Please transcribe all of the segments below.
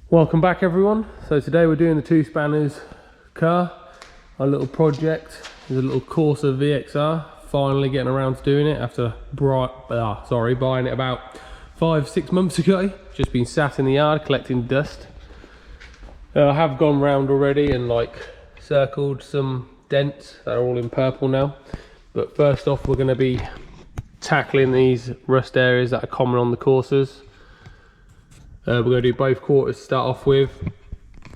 Welcome back everyone. So today we're doing the Two Spanners car. Our little project is a little Corsa VXR. Finally getting around to doing it after buying it about 5-6 months ago. Just been sat in the yard collecting dust. I have gone round already and circled some dents that are all in purple now. But first off, we're going to be tackling these rust areas that are common on the Corsas. We're going to do both quarters to start off with,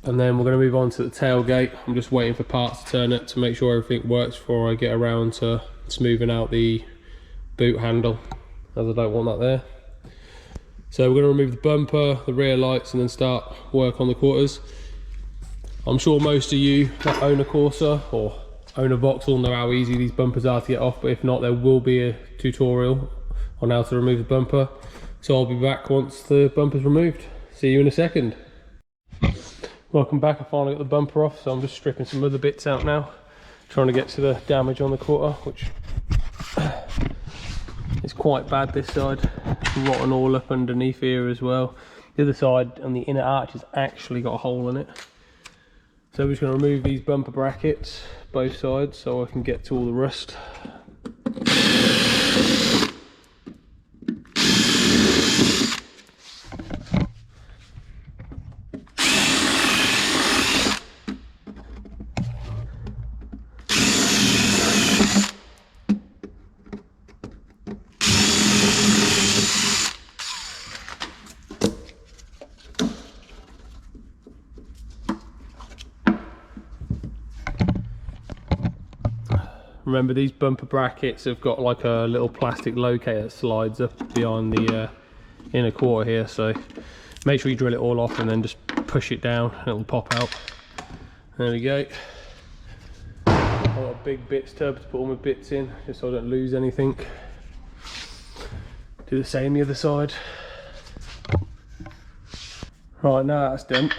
and then we're going to move on to the tailgate. I'm just waiting for parts to turn it to make sure everything works before I get around to smoothing out the boot handle, as I don't want that there. So we're going to remove the bumper, the rear lights, and then start work on the quarters. I'm sure most of you that own a Corsa or own a Vauxhall know how easy these bumpers are to get off, but if not, there will be a tutorial on how to remove the bumper. So I'll be back once the bumper's removed. See you in a second. Welcome back. I finally got the bumper off, so I'm just stripping some other bits out now, trying to get to the damage on the quarter, which is quite bad this side. Rotten all up underneath here as well. The other side on the inner arch has actually got a hole in it. So we're just going to remove these bumper brackets, both sides, so I can get to all the rust. Remember, these bumper brackets have got like a little plastic locator that slides up behind the inner quarter here, so make sure you drill it all off and then just push it down and it'll pop out. There we go. I've got a big bits tub to put all my bits in just so I don't lose anything. Do the same the other side. Right, now that's done.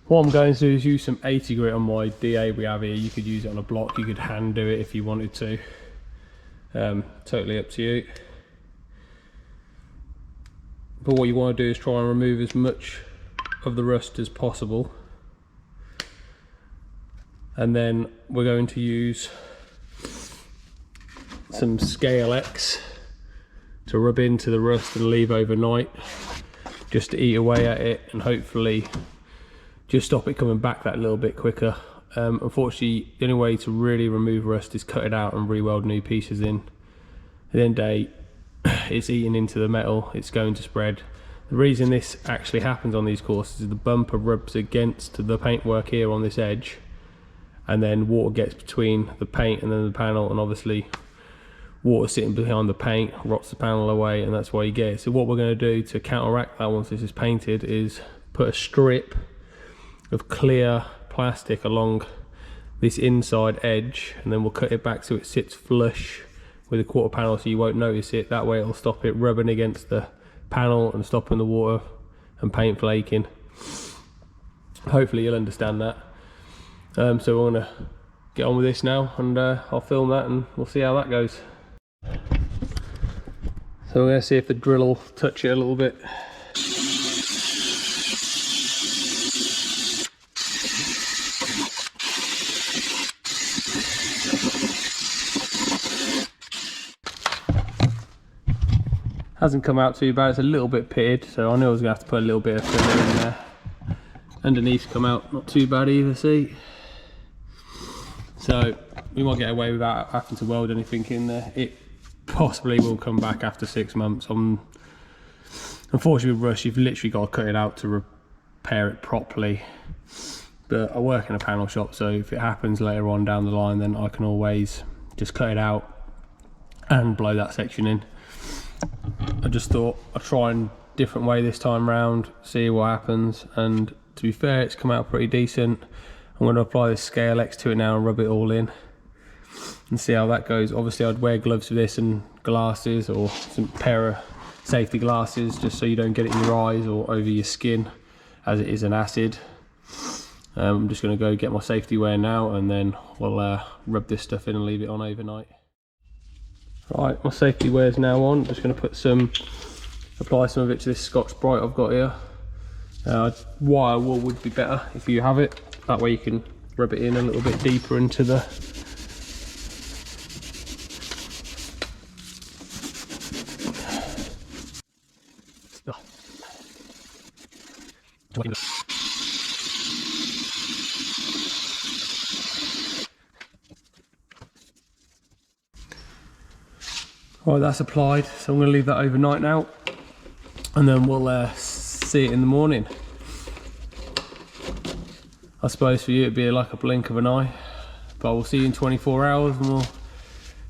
What I'm going to do is use some 80 grit on my DA we have here. You could use it on a block, you could hand do it if you wanted to. Totally up to you. But what you want to do is try and remove as much of the rust as possible. And then we're going to use some Scale X to rub into the rust and leave overnight, just to eat away at it and hopefully just stop it coming back that little bit quicker. Unfortunately, the only way to really remove rust is cut it out and re-weld new pieces in. At the end of the day, it's eating into the metal, it's going to spread. The reason this actually happens on these Corsas is the bumper rubs against the paintwork here on this edge, and then water gets between the paint and then the panel, and obviously water sitting behind the paint rots the panel away, and that's why you get it. So what we're going to do to counteract that once this is painted is put a strip of clear plastic along this inside edge, and then we'll cut it back so it sits flush with the quarter panel so you won't notice it. That way it'll stop it rubbing against the panel and stopping the water and paint flaking. Hopefully you'll understand that. So we're going to get on with this now, and I'll film that and we'll see how that goes. So we're going to see if the drill will touch it a little bit. Hasn't come out too bad, it's a little bit pitted, so I knew I was going to have to put a little bit of filler in there. Underneath come out not too bad either, see? So we might get away without having to weld anything in there. It possibly will come back after 6 months. Unfortunately with rust, you've literally got to cut it out to repair it properly. But I work in a panel shop, so if it happens later on down the line, then I can always just cut it out and blow that section in. I just thought I'd try a different way this time round, see what happens, and to be fair, it's come out pretty decent. I'm going to apply this Scale X to it now and rub it all in and see how that goes. Obviously I'd wear gloves for this and glasses, or some pair of safety glasses, just so you don't get it in your eyes or over your skin, as it is an acid. I'm just going to go get my safety wear now, and then we'll rub this stuff in and leave it on overnight. Right, my safety wear is now on. Just going to put some apply some of it to this Scotch Brite I've got here. Wire wool would be better if you have it, that way you can rub it in a little bit deeper into the Right, that's applied, so I'm going to leave that overnight now, and then we'll see it in the morning. I suppose for you it'd be like a blink of an eye, but we'll see you in 24 hours and we'll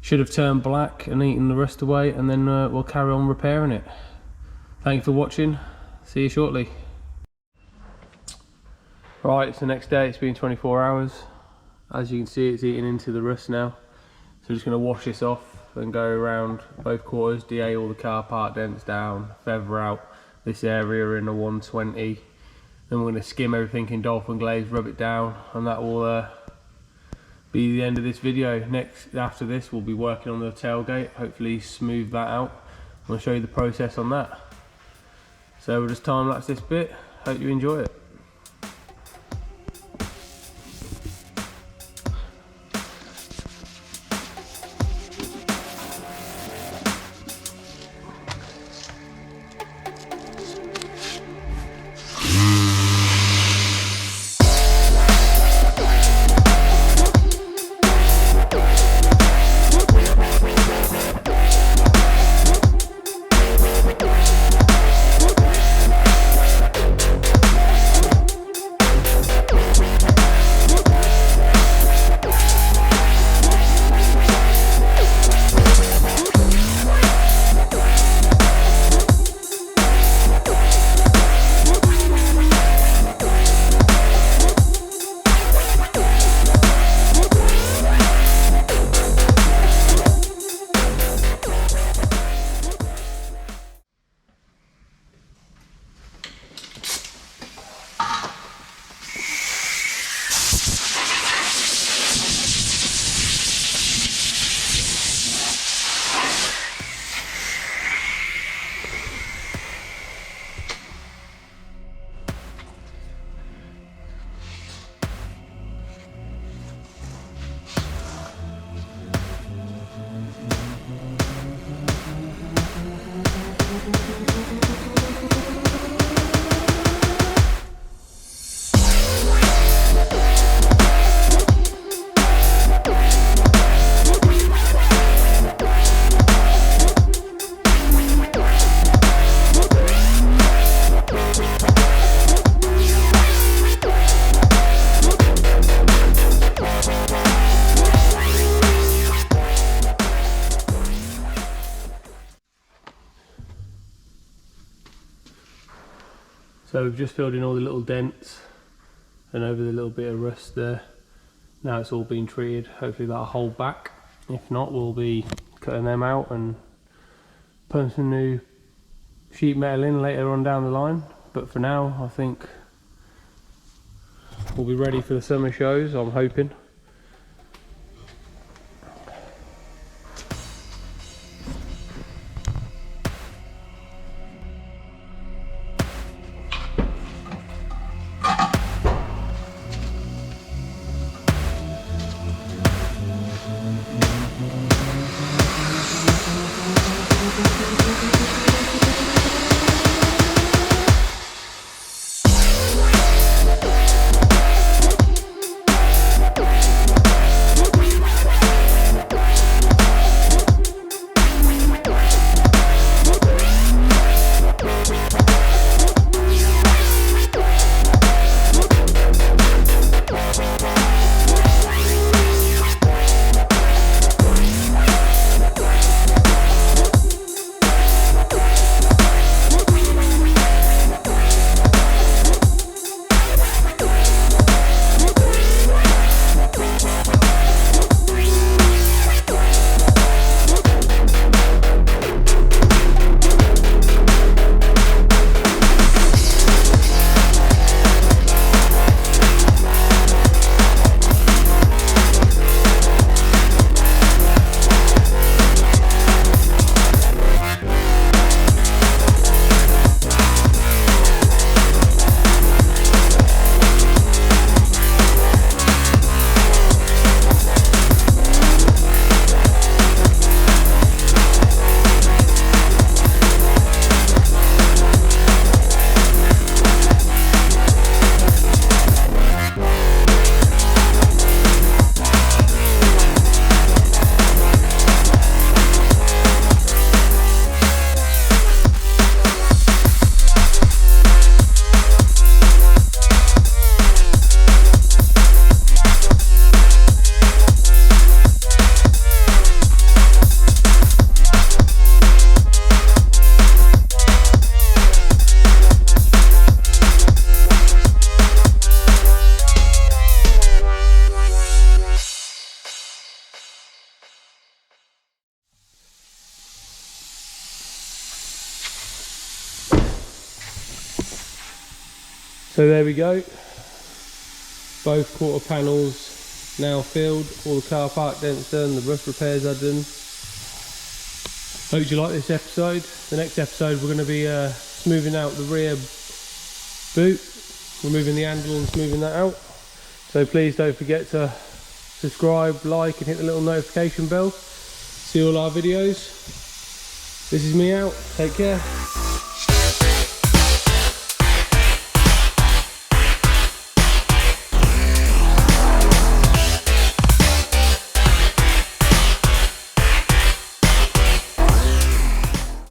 should have turned black and eaten the rest away, and then we'll carry on repairing it. Thank you for watching, see you shortly. Right, it's the next day, it's been 24 hours. As you can see, it's eating into the rust now, so I'm just going to wash this off and go around both quarters, DA all the car part dents down, feather out this area in a 120. Then we're going to skim everything in dolphin glaze, rub it down, and that will be the end of this video. Next, after this, we'll be working on the tailgate, hopefully smooth that out. I'm going to show you the process on that. So we'll just time lapse this bit, hope you enjoy it. So we've just filled in all the little dents and over the little bit of rust there. Now it's all been treated, hopefully that'll hold back. If not, we'll be cutting them out and putting some new sheet metal in later on down the line. But for now, I think we'll be ready for the summer shows, I'm hoping. So there we go, both quarter panels now filled, all the car park dents done, the rust repairs are done. Hope you like this episode. The next episode we're going to be smoothing out the rear boot, removing the handle and smoothing that out. So please don't forget to subscribe, like and hit the little notification bell. See all our videos. This is me out, take care.